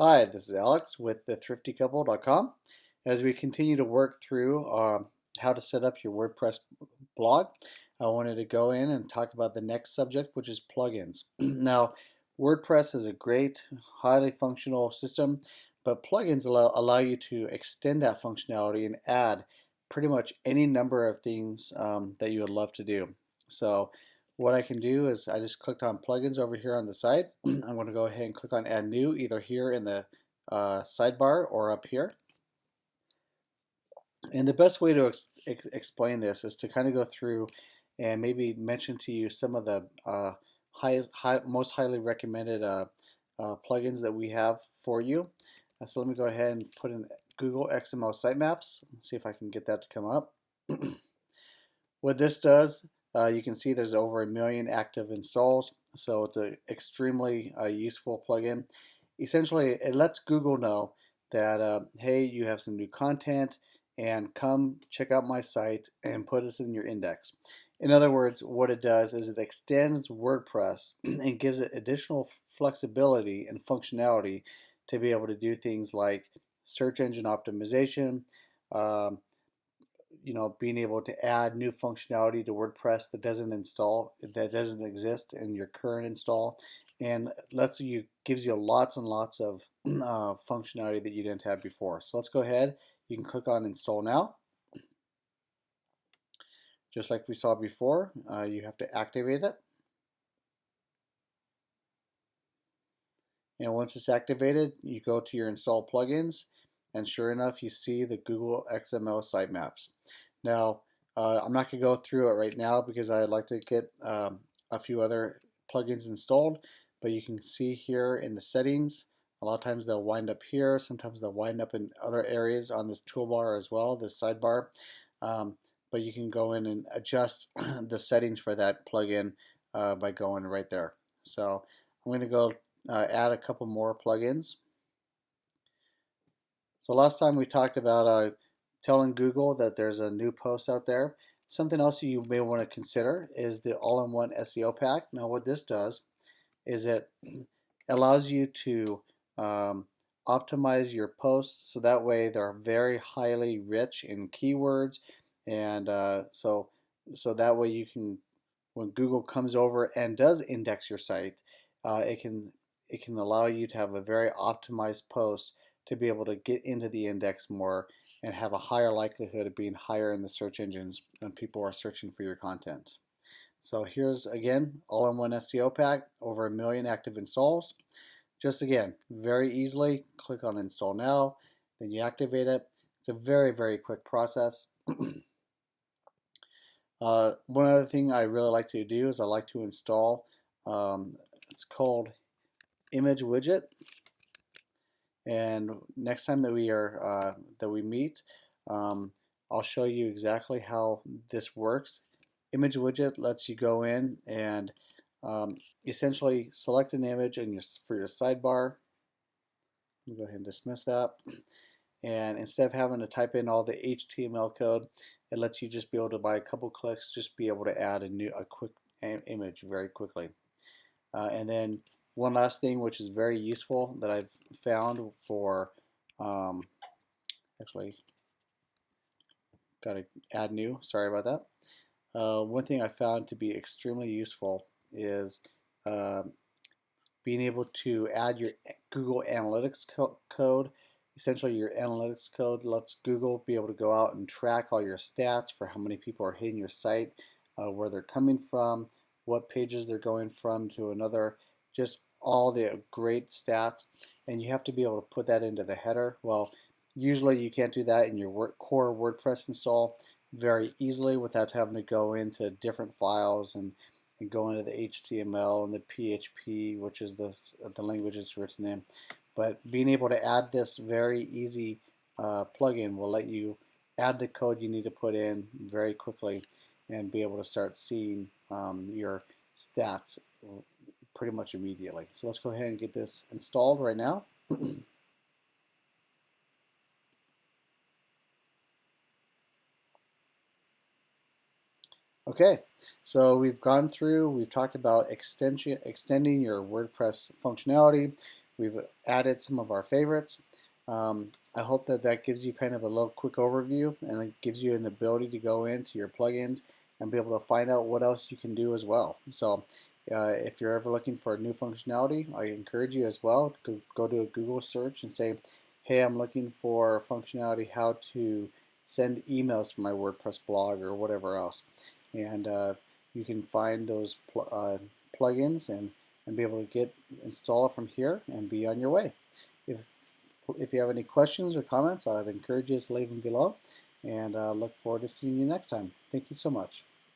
Hi, this is Alex with thethriftycouple.com. As we continue to work through how to set up your WordPress blog, I wanted to go in and talk about the next subject, which is plugins. Now, WordPress is a great, highly functional system, but plugins allow you to extend that functionality and add pretty much any number of things that you would love to do. So what I can do is I just clicked on plugins over here on the side. I'm going to go ahead and click on add new either here in the sidebar or up here. And the best way to explain this is to kind of go through and maybe mention to you some of the most highly recommended plugins that we have for you. So let me go ahead and put in Google XML sitemaps. See if I can get that to come up. What this does, you can see there's over 1 million active installs, so it's an extremely useful plugin. Essentially, it lets Google know that, hey, you have some new content, and come check out my site and put us in your index. In other words, what it does is it extends WordPress and gives it additional flexibility and functionality to be able to do things like search engine optimization, um, being able to add new functionality to WordPress that doesn't exist in your current install, and gives you lots and lots of functionality that you didn't have before. So let's go ahead. You can click on install now. Just like we saw before, you have to activate it. And once it's activated, you go to your install plugins, and sure enough, you see the Google XML sitemaps. Now, I'm not going to go through it right now because I'd like to get a few other plugins installed, but you can see here in the settings, a lot of times they'll wind up here, sometimes they'll wind up in other areas on this toolbar as well, this sidebar. But you can go in and adjust the settings for that plugin by going right there. So I'm going to go add a couple more plugins. So last time we talked about telling Google that there's a new post out there. Something else you may want to consider is the all-in-one SEO pack. Now what this does is it allows you to optimize your posts so that way they're very highly rich in keywords, and so that way you can, when Google comes over and does index your site, it can allow you to have a very optimized post to be able to get into the index more and have a higher likelihood of being higher in the search engines when people are searching for your content. So here's again all-in-one SEO pack, over 1 million active installs. Just again, very easily click on install now, then you activate it. It's a very, very quick process. One other thing I really like to do is I like to install, it's called Image Widget. And next time that we meet, I'll show you exactly how this works. Image Widget lets you go in and essentially select an image for your sidebar. Go ahead and dismiss that. And instead of having to type in all the HTML code, it lets you just be able to, by a couple clicks, just be able to add a quick image very quickly. And then one last thing which is very useful that I've found for, actually got to add new, sorry about that. One thing I found to be extremely useful is being able to add your Google Analytics code. Essentially, your analytics code lets Google be able to go out and track all your stats for how many people are hitting your site, where they're coming from, what pages they're going from to another, just all the great stats. And you have to be able to put that into the header. Well, usually you can't do that in your core WordPress install very easily without having to go into different files and go into the HTML and the PHP, which is the language it's written in. But being able to add this very easy plugin will let you add the code you need to put in very quickly and be able to start seeing your stats pretty much immediately. So let's go ahead and get this installed right now. Okay, so we've talked about extending your WordPress functionality. We've added some of our favorites. I hope that that gives you kind of a little quick overview, and it gives you an ability to go into your plugins and be able to find out what else you can do as well. So if you're ever looking for new functionality, I encourage you as well to go to a Google search and say, hey, I'm looking for functionality how to send emails for my WordPress blog or whatever else. And you can find those plugins and be able to install it from here and be on your way. If, if you have any questions or comments, I'd encourage you to leave them below, and look forward to seeing you next time. Thank you so much.